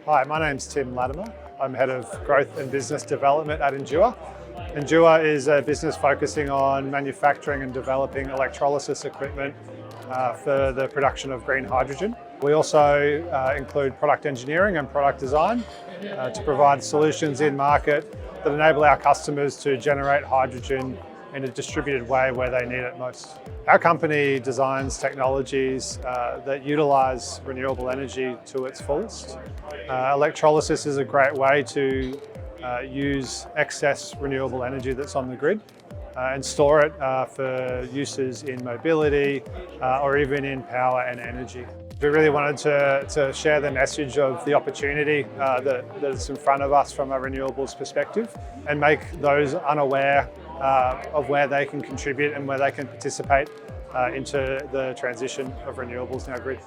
Hi, my name's Tim Latimer. I'm Head of Growth and Business Development at Endua. Endua is a business focusing on manufacturing and developing electrolysis equipment for the production of green hydrogen. We also include product engineering and product design to provide solutions in market that enable our customers to generate hydrogen in a distributed way where they need it most. Our company designs technologies that utilise renewable energy to its fullest. Electrolysis is a great way to use excess renewable energy that's on the grid and store it for uses in mobility or even in power and energy. We really wanted to share the message of the opportunity that's in front of us from a renewables perspective and make those unaware of where they can contribute and where they can participate into the transition of renewables in our grid.